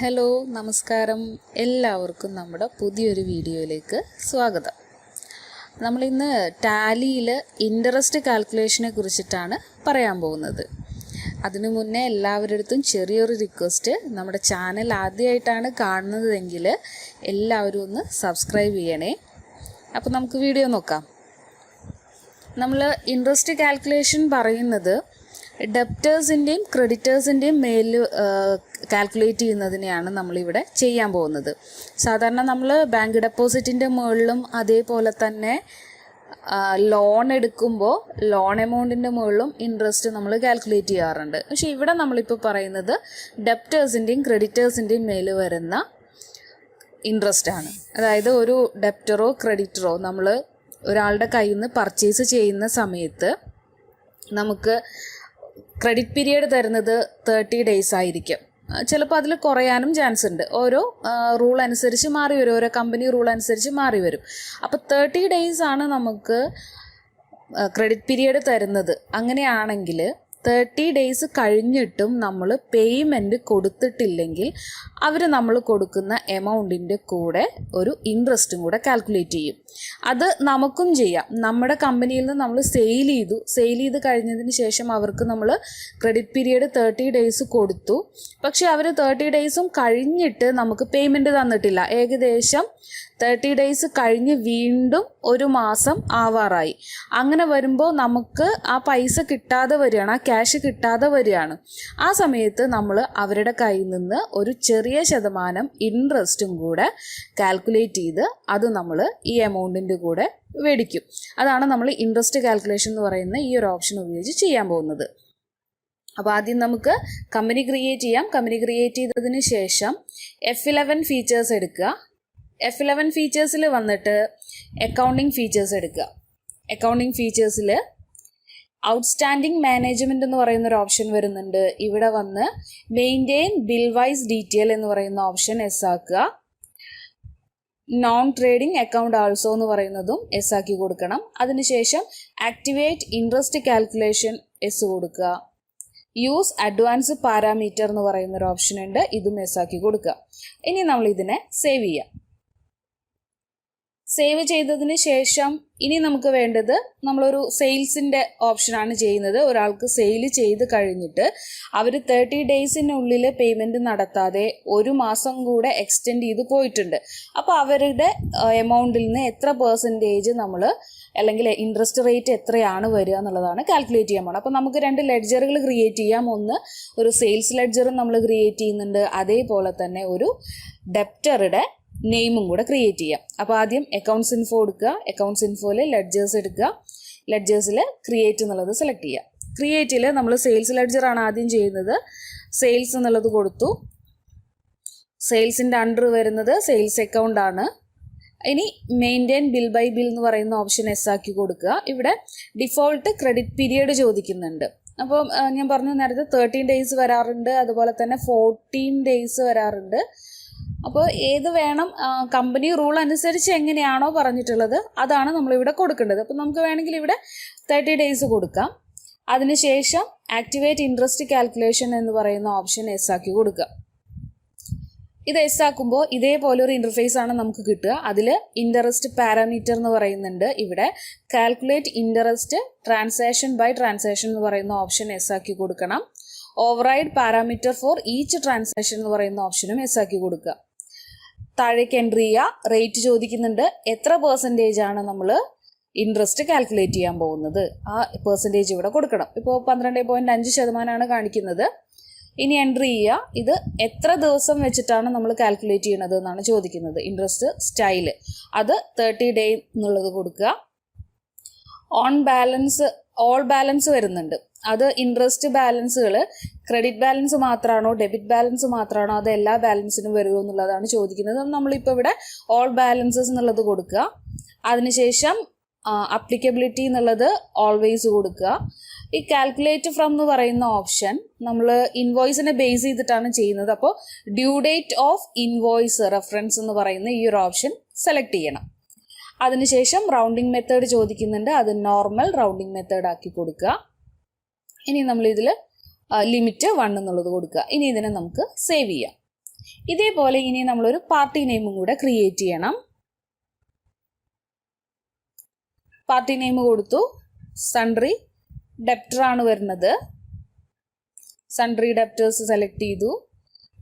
Hello നമസ്കാരം, എല്ലാവർക്കും നമ്മുടെ പുതിയൊരു വീഡിയോയിലേക്ക് സ്വാഗതം. നമ്മളിന്ന് ടാലിയിൽ ഇൻട്രസ്റ്റ് കാൽക്കുലേഷനെ കുറിച്ചിട്ടാണ് പറയാൻ പോകുന്നത്. അതിനു മുന്നേ എല്ലാവരുടെ അടുത്തും ചെറിയൊരു റിക്വസ്റ്റ്, നമ്മുടെ ചാനൽ ആദ്യമായിട്ടാണ് കാണുന്നതെങ്കിൽ എല്ലാവരും ഒന്ന് സബ്സ്ക്രൈബ് ചെയ്യണേ. അപ്പോൾ നമുക്ക് വീഡിയോ നോക്കാം. നമ്മൾ ഇൻട്രസ്റ്റ് കാൽക്കുലേഷൻ പറയുന്നത് ഡെപ്റ്റേഴ്സിൻ്റെയും ക്രെഡിറ്റേഴ്സിൻ്റെയും മേലിൽ കാൽക്കുലേറ്റ് ചെയ്യുന്നതിനെയാണ് നമ്മളിവിടെ ചെയ്യാൻ പോകുന്നത്. സാധാരണ നമ്മൾ ബാങ്ക് ഡെപ്പോസിറ്റിൻ്റെ മുകളിലും അതേപോലെ തന്നെ ലോൺ എടുക്കുമ്പോൾ ലോൺ എമൗണ്ടിൻ്റെ മുകളിലും ഇൻട്രസ്റ്റ് നമ്മൾ കാൽക്കുലേറ്റ് ചെയ്യാറുണ്ട്. പക്ഷേ ഇവിടെ നമ്മളിപ്പോൾ പറയുന്നത് ഡെപ്റ്റേഴ്സിൻ്റെയും ക്രെഡിറ്റേഴ്സിൻ്റെയും മേൽ വരുന്ന ഇൻട്രസ്റ്റ് ആണ്. അതായത് ഒരു ഡെപ്റ്ററോ ക്രെഡിറ്ററോ നമ്മൾ ഒരാളുടെ കയ്യിൽ നിന്ന് പർച്ചേസ് ചെയ്യുന്ന സമയത്ത് നമുക്ക് ക്രെഡിറ്റ് പീരിയഡ് തരുന്നത് 30 days ആയിരിക്കും. ചിലപ്പോൾ അതിൽ കുറയാനും ചാൻസ് ഉണ്ട്. ഓരോ റൂൾ അനുസരിച്ച് മാറി വരും, ഓരോ കമ്പനി റൂൾ അനുസരിച്ച് മാറി വരും. അപ്പോൾ 30 days ആണ് നമുക്ക് ക്രെഡിറ്റ് പീരിയഡ് തരുന്നത്. അങ്ങനെയാണെങ്കിൽ 30 days കഴിഞ്ഞിട്ടും നമ്മൾ പേയ്മെൻറ്റ് കൊടുത്തിട്ടില്ലെങ്കിൽ അവർ നമ്മൾ കൊടുക്കുന്ന എമൗണ്ടിൻ്റെ കൂടെ ഒരു ഇൻട്രസ്റ്റും കൂടെ കാൽക്കുലേറ്റ് ചെയ്യും. അത് നമുക്കും ചെയ്യാം. നമ്മുടെ കമ്പനിയിൽ നിന്ന് നമ്മൾ സെയിൽ ചെയ്ത് കഴിഞ്ഞതിന് ശേഷം അവർക്ക് നമ്മൾ ക്രെഡിറ്റ് പീരിയഡ് 30 days കൊടുത്തു. പക്ഷേ അവർ 30 days കഴിഞ്ഞിട്ട് നമുക്ക് പേയ്മെൻറ്റ് തന്നിട്ടില്ല. ഏകദേശം 30 days കഴിഞ്ഞ് വീണ്ടും ഒരു മാസം ആവാറായി. അങ്ങനെ വരുമ്പോൾ നമുക്ക് ആ പൈസ കിട്ടാതെ വരികയാണ്, ആ ക്യാഷ് കിട്ടാതെ വരികയാണ്. ആ സമയത്ത് നമ്മൾ അവരുടെ കയ്യിൽ നിന്ന് ഒരു ചെറിയ ശതമാനം ഇൻട്രസ്റ്റും കൂടെ കാൽക്കുലേറ്റ് ചെയ്ത് അത് നമ്മൾ ഈ എമൗണ്ടിൻ്റെ കൂടെ മേടിക്കും. അതാണ് നമ്മൾ ഇൻട്രസ്റ്റ് കാൽക്കുലേഷൻ എന്ന് പറയുന്ന ഈ ഒരു ഓപ്ഷൻ ഉപയോഗിച്ച് ചെയ്യാൻ പോകുന്നത്. അപ്പോൾ ആദ്യം നമുക്ക് കമ്പനി ക്രിയേറ്റ് ചെയ്യാം. കമ്പനി ക്രിയേറ്റ് ചെയ്തതിന് ശേഷം F11 ഫീച്ചേഴ്സ് എടുക്കുക. F11 ഫീച്ചേഴ്സിൽ വന്നിട്ട് അക്കൗണ്ടിങ് ഫീച്ചേഴ്സ് എടുക്കുക. അക്കൗണ്ടിങ് ഫീച്ചേഴ്സിൽ ഔട്ട്സ്റ്റാൻഡിങ് മാനേജ്മെൻറ്റ് എന്ന് പറയുന്നൊരു ഓപ്ഷൻ വരുന്നുണ്ട്. ഇവിടെ വന്ന് മെയിൻറ്റെയിൻ ബിൽ വൈസ് ഡീറ്റെയിൽ എന്ന് പറയുന്ന ഓപ്ഷൻ എസ് ആക്കുക. നോൺ ട്രേഡിംഗ് അക്കൗണ്ട് ആൾസോ എന്ന് പറയുന്നതും എസ് ആക്കി കൊടുക്കണം. അതിനുശേഷം ആക്ടിവേറ്റ് ഇൻട്രസ്റ്റ് കാൽക്കുലേഷൻ എസ് കൊടുക്കുക. യൂസ് അഡ്വാൻസ് പാരാമീറ്റർ എന്ന് പറയുന്നൊരു ഓപ്ഷൻ ഉണ്ട്, ഇതും എസ് ആക്കി കൊടുക്കുക. ഇനി നമ്മൾ ഇതിനെ സേവ് ചെയ്യാം. സേവ് ചെയ്തതിന് ശേഷം ഇനി നമുക്ക് വേണ്ടത്, നമ്മളൊരു സെയിൽസിൻ്റെ ഓപ്ഷനാണ് ചെയ്യുന്നത്. ഒരാൾക്ക് സെയിൽ ചെയ്ത് കഴിഞ്ഞിട്ട് അവർ 30 daysനുള്ളിൽ പേയ്മെൻറ്റ് നടത്താതെ ഒരു മാസം കൂടെ എക്സ്റ്റെൻഡ് ചെയ്ത് പോയിട്ടുണ്ട്. അപ്പോൾ അവരുടെ എമൗണ്ടിൽ നിന്ന് എത്ര പെർസെൻറ്റേജ് നമ്മൾ, അല്ലെങ്കിൽ ഇൻട്രസ്റ്റ് റേറ്റ് എത്രയാണ് വരിക എന്നുള്ളതാണ് കാൽക്കുലേറ്റ് ചെയ്യാൻ പോകണം. അപ്പോൾ നമുക്ക് 2 ലെഡ്ജറുകൾ ക്രിയേറ്റ് ചെയ്യാം. ഒന്ന് ഒരു സെയിൽസ് ലെഡ്ജറും നമ്മൾ ക്രിയേറ്റ് ചെയ്യുന്നുണ്ട്, അതേപോലെ തന്നെ ഒരു ഡെപ്റ്ററുടെ നെയിമും കൂടെ ക്രിയേറ്റ് ചെയ്യാം. അപ്പോൾ ആദ്യം അക്കൗണ്ട്സ് ഇൻഫോ എടുക്കുക. അക്കൗണ്ട്സ് ഇൻഫോയിൽ ലെഡ്ജേഴ്സ് എടുക്കുക. ലെഡ്ജേഴ്സിൽ ക്രിയേറ്റ് എന്നുള്ളത് സെലക്ട് ചെയ്യുക. ക്രിയേറ്റിൽ നമ്മൾ സെയിൽസ് ലെഡ്ജറാണ് ആദ്യം ചെയ്യുന്നത്. സെയിൽസ് എന്നുള്ളത് കൊടുത്തു. സെയിൽസിൻ്റെ അണ്ടർ വരുന്നത് സെയിൽസ് അക്കൗണ്ട് ആണ്. ഇനി മെയിൻറ്റെയിൻ ബിൽ ബൈ ബിൽ എന്ന് പറയുന്ന ഓപ്ഷൻ എസ് ആക്കി കൊടുക്കുക. ഇവിടെ ഡിഫോൾട്ട് ക്രെഡിറ്റ് പീരിയഡ് ചോദിക്കുന്നുണ്ട്. അപ്പോൾ ഞാൻ പറഞ്ഞു നേരത്തെ 13 days വരാറുണ്ട്, അതുപോലെ തന്നെ 14 days വരാറുണ്ട്. അപ്പോൾ ഏത് വേണം, കമ്പനി റൂൾ അനുസരിച്ച് എങ്ങനെയാണോ പറഞ്ഞിട്ടുള്ളത് അതാണ് നമ്മളിവിടെ കൊടുക്കേണ്ടത്. അപ്പോൾ നമുക്ക് വേണമെങ്കിൽ ഇവിടെ 30 days കൊടുക്കാം. അതിനുശേഷം ആക്ടിവേറ്റ് ഇൻട്രസ്റ്റ് കാൽക്കുലേഷൻ എന്ന് പറയുന്ന ഓപ്ഷൻ എസ് ആക്കി കൊടുക്കുക. ഇത് എസ് ആക്കുമ്പോൾ ഇതേപോലെ ഒരു ഇൻ്റർഫേസ് ആണ് നമുക്ക് കിട്ടുക. അതിൽ ഇൻട്രസ്റ്റ് പാരാമീറ്റർ എന്ന് പറയുന്നുണ്ട്. ഇവിടെ calculate interest transaction by transaction എന്ന് പറയുന്ന ഓപ്ഷൻ എസ് ആക്കി കൊടുക്കണം. Override parameter for each transaction എന്ന് പറയുന്ന ഓപ്ഷനും എസ് ആക്കി കൊടുക്കുക. താഴേക്ക് എൻട്രി ചെയ്യുക. റേറ്റ് ചോദിക്കുന്നുണ്ട്. എത്ര പെർസെൻറ്റേജ് ആണ് നമ്മൾ ഇൻട്രസ്റ്റ് കാൽക്കുലേറ്റ് ചെയ്യാൻ പോകുന്നത്, ആ പെർസെൻറ്റേജ് ഇവിടെ കൊടുക്കണം. ഇപ്പോൾ 12.5% കാണിക്കുന്നത്. ഇനി എൻട്രി ചെയ്യുക. ഇത് എത്ര ദിവസം വെച്ചിട്ടാണ് നമ്മൾ കാൽക്കുലേറ്റ് ചെയ്യണത് എന്നാണ് ചോദിക്കുന്നത്. ഇൻട്രസ്റ്റ് സ്റ്റൈല് അത് 30 days എന്നുള്ളത് കൊടുക്കുക. ഓൾ ബാലൻസ് വരുന്നുണ്ട്. അത് ഇൻട്രസ്റ്റ് ബാലൻസുകൾ ക്രെഡിറ്റ് ബാലൻസ് മാത്രമാണോ ഡെബിറ്റ് ബാലൻസ് മാത്രമാണോ അത് എല്ലാ ബാലൻസിനും വരുമോ എന്നുള്ളതാണ് ചോദിക്കുന്നത്. നമ്മളിപ്പോൾ ഇവിടെ ഓൾ ബാലൻസസ് എന്നുള്ളത് കൊടുക്കുക. അതിനുശേഷം അപ്ലിക്കബിലിറ്റി എന്നുള്ളത് ഓൾവേസ് കൊടുക്കുക. ഈ കാൽക്കുലേറ്റ് ഫ്രം എന്ന് പറയുന്ന ഓപ്ഷൻ നമ്മൾ ഇൻവോയ്സിനെ ബേസ് ചെയ്തിട്ടാണ് ചെയ്യുന്നത്. അപ്പോൾ due date of invoice reference എന്ന് പറയുന്ന ഈ ഒരു ഓപ്ഷൻ സെലക്ട് ചെയ്യണം. അതിനുശേഷം റൗണ്ടിങ് മെത്തേഡ് ചോദിക്കുന്നുണ്ട്, അത് നോർമൽ റൗണ്ടിങ് മെത്തേഡ് ആക്കി കൊടുക്കുക. ഇനി നമ്മളിതിൽ ലിമിറ്റ് 1 എന്നുള്ളത് കൊടുക്കുക. ഇനി ഇതിനെ നമുക്ക് സേവ് ചെയ്യാം. ഇതേപോലെ ഇനി നമ്മളൊരു പാർട്ടി നെയിമും കൂടെ ക്രിയേറ്റ് ചെയ്യണം. പാർട്ടി നെയിം കൊടുത്തു. സൺട്രി ഡെപ്റ്റർ ആണ് വരുന്നത്. സൺട്രി ഡെപ്റ്റേഴ്സ് സെലക്ട് ചെയ്തു.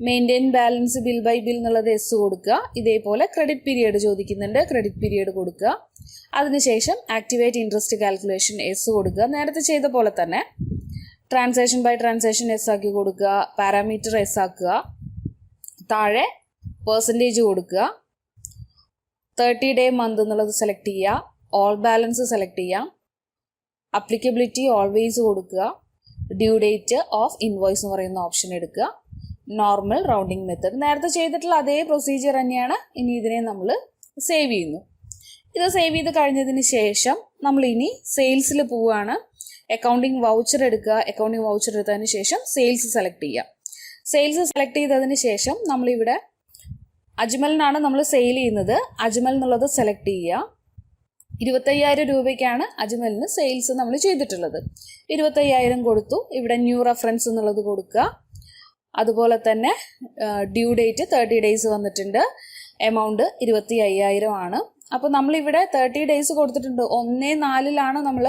Maintain balance bill by bill എന്നുള്ളത് എസ് കൊടുക്കുക. ഇതേപോലെ ക്രെഡിറ്റ് പീരിയഡ് ചോദിക്കുന്നുണ്ട്, ക്രെഡിറ്റ് പീരിയഡ് കൊടുക്കുക. അതിനുശേഷം ആക്ടിവേറ്റ് ഇൻട്രസ്റ്റ് കാൽക്കുലേഷൻ എസ് കൊടുക്കുക. നേരത്തെ ചെയ്ത പോലെ തന്നെ ട്രാൻസാക്ഷൻ ബൈ ട്രാൻസാക്ഷൻ എസ് ആക്കി കൊടുക്കുക. പാരാമീറ്റർ എസ് ആക്കുക. താഴെ പെർസെൻറ്റേജ് കൊടുക്കുക. 30 ഡേ മന്ത് എന്നുള്ളത് സെലക്ട് ചെയ്യുക. ഓൾ ബാലൻസ് സെലക്ട് ചെയ്യാം. അപ്ലിക്കബിലിറ്റി ഓൾവേസ് കൊടുക്കുക. ഡ്യൂ ഡേറ്റ് ഓഫ് ഇൻവോയ്സ് എന്ന് പറയുന്ന ഓപ്ഷൻ എടുക്കുക. നോർമൽ റൗണ്ടിങ് മെത്തേഡ് നേരത്തെ ചെയ്തിട്ടുള്ള അതേ പ്രൊസീജിയർ തന്നെയാണ്. ഇനി ഇതിനെ നമ്മൾ സേവ് ചെയ്യുന്നു. ഇത് സേവ് ചെയ്ത് കഴിഞ്ഞതിന് ശേഷം നമ്മൾ ഇനി സെയിൽസിൽ പോവുകയാണ്. അക്കൗണ്ടിങ് വൗച്ചർ എടുക്കുക. അക്കൗണ്ടിങ് വൗച്ചർ എടുത്തതിന് ശേഷം സെയിൽസ് സെലക്ട് ചെയ്യുക. സെയിൽസ് സെലക്ട് ചെയ്തതിന് ശേഷം നമ്മളിവിടെ അജ്മലിനാണ് നമ്മൾ സെയിൽ ചെയ്യുന്നത്. അജ്മൽ എന്നുള്ളത് സെലക്ട് ചെയ്യുക. 25,000 രൂപയ്ക്കാണ് അജ്മലിന് സെയിൽസ് നമ്മൾ ചെയ്തിട്ടുള്ളത്. 25,000 കൊടുത്തു. ഇവിടെ ന്യൂ റെഫറൻസ് എന്നുള്ളത് കൊടുക്കുക. അതുപോലെ തന്നെ ഡ്യൂ ഡേറ്റ് 30 ഡേയ്സ് വന്നിട്ടുണ്ട്. എമൗണ്ട് 25,000 ആണ്. അപ്പോൾ നമ്മളിവിടെ 30 ഡേയ്സ് കൊടുത്തിട്ടുണ്ട്. 1/4 നമ്മൾ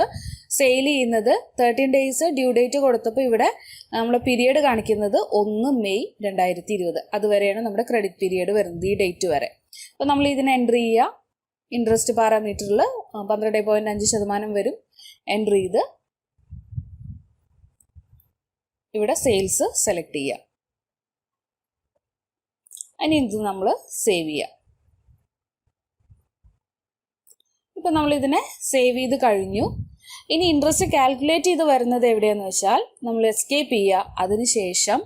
സെയിൽ ചെയ്യുന്നത്. 13 ഡേയ്സ് ഡ്യൂ ഡേറ്റ് കൊടുത്തപ്പോൾ ഇവിടെ നമ്മൾ പീരിയഡ് കാണിക്കുന്നത് 1 മെയ് 2020. അതുവരെയാണ് നമ്മുടെ ക്രെഡിറ്റ് പീരിയഡ് വരുന്നത്, ഈ ഡേറ്റ് വരെ. അപ്പോൾ നമ്മൾ ഇതിനെ എൻ്റർ ചെയ്യുക. ഇൻട്രസ്റ്റ് പാരാമീറ്ററിൽ 12.5% വരും. എൻ്റർ ചെയ്ത് ഇവിടെ സെയിൽസ് സെലക്ട് ചെയ്യുക. ഇനി ഇത് നമ്മൾ സേവ് ചെയ്യുക. ഇപ്പം നമ്മളിതിനെ സേവ് ചെയ്ത് കഴിഞ്ഞു. ഇനി ഇൻട്രസ്റ്റ് കാൽക്കുലേറ്റ് ചെയ്ത് വരുന്നത് എവിടെയാണെന്ന് വെച്ചാൽ നമ്മൾ എസ്കേപ്പ് ചെയ്യുക. അതിനുശേഷം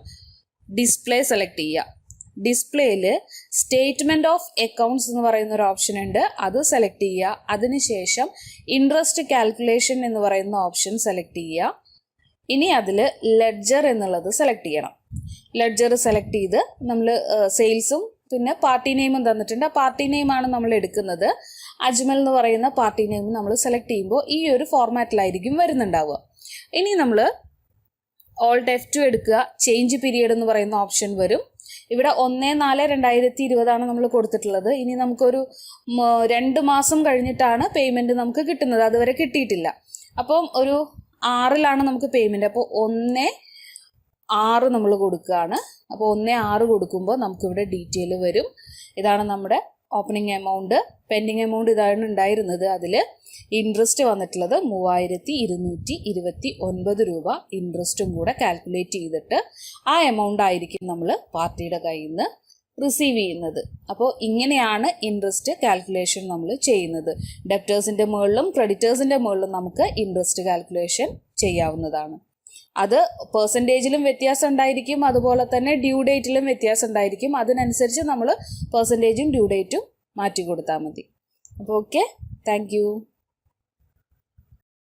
ഡിസ്പ്ലേ സെലക്ട് ചെയ്യുക. ഡിസ്പ്ലേയിൽ സ്റ്റേറ്റ്മെൻറ്റ് ഓഫ് അക്കൗണ്ട്സ് എന്ന് പറയുന്ന ഒരു ഓപ്ഷൻ ഉണ്ട്, അത് സെലക്ട് ചെയ്യുക. അതിനുശേഷം ഇൻട്രസ്റ്റ് കാൽക്കുലേഷൻ എന്ന് പറയുന്ന ഓപ്ഷൻ സെലക്ട് ചെയ്യുക. ഇനി അതിൽ ലെഡ്ജർ എന്നുള്ളത് സെലക്ട് ചെയ്യണം. ലെഡ്ജർ സെലക്ട് ചെയ്ത് നമ്മൾ സെയിൽസും പിന്നെ പാർട്ടി നെയിമും തന്നിട്ടുണ്ട്. ആ പാർട്ടി നെയിമാണ് നമ്മൾ എടുക്കുന്നത്. അജ്മൽ എന്ന് പറയുന്ന പാർട്ടി നെയിം നമ്മൾ സെലക്ട് ചെയ്യുമ്പോൾ ഈ ഒരു ഫോർമാറ്റിലായിരിക്കും വരുന്നുണ്ടാവുക. ഇനി നമ്മൾ ഓൾട്ട് F2 എടുക്കുക. ചേഞ്ച് പീരിയഡ് എന്ന് പറയുന്ന ഓപ്ഷൻ വരും. ഇവിടെ 1/4/2020 നമ്മൾ കൊടുത്തിട്ടുള്ളത്. ഇനി നമുക്കൊരു 2 മാസം കഴിഞ്ഞിട്ടാണ് പേയ്മെൻറ്റ് നമുക്ക് കിട്ടുന്നത്. അതുവരെ കിട്ടിയിട്ടില്ല. അപ്പം ഒരു 6-ലാണ് നമുക്ക് പേയ്മെൻറ്റ്. അപ്പോൾ 1/6 നമ്മൾ കൊടുക്കുകയാണ്. അപ്പോൾ 1/6 കൊടുക്കുമ്പോൾ നമുക്കിവിടെ ഡീറ്റെയിൽ വരും. ഇതാണ് നമ്മുടെ ഓപ്പണിംഗ് എമൗണ്ട്. പെൻഡിങ് എമൗണ്ട് ഇതാണ് ഉണ്ടായിരുന്നത്. അതിൽ ഇൻട്രസ്റ്റ് വന്നിട്ടുള്ളത് 3,229 രൂപ. ഇൻട്രസ്റ്റും കൂടെ കാൽക്കുലേറ്റ് ചെയ്തിട്ട് ആ എമൗണ്ട് ആയിരിക്കും നമ്മൾ പാർട്ടിയുടെ കയ്യിൽ നിന്ന് റിസീവ് ചെയ്യുന്നത്. അപ്പോൾ ഇങ്ങനെയാണ് ഇൻട്രസ്റ്റ് കാൽക്കുലേഷൻ നമ്മൾ ചെയ്യുന്നത്. ഡെപ്റ്റേഴ്സിൻ്റെ മുകളിലും ക്രെഡിറ്റേഴ്സിൻ്റെ മുകളിലും നമുക്ക് ഇൻട്രസ്റ്റ് കാൽക്കുലേഷൻ ചെയ്യാവുന്നതാണ്. അത് പെർസെൻറ്റേജിലും വ്യത്യാസം ഉണ്ടായിരിക്കും, അതുപോലെ തന്നെ ഡ്യൂ ഡേറ്റിലും വ്യത്യാസം ഉണ്ടായിരിക്കും. അതിനനുസരിച്ച് നമ്മൾ പെർസെൻറ്റേജും ഡ്യൂ ഡേറ്റും മാറ്റി കൊടുത്താൽ മതി. അപ്പോൾ ഓക്കെ, താങ്ക് യു.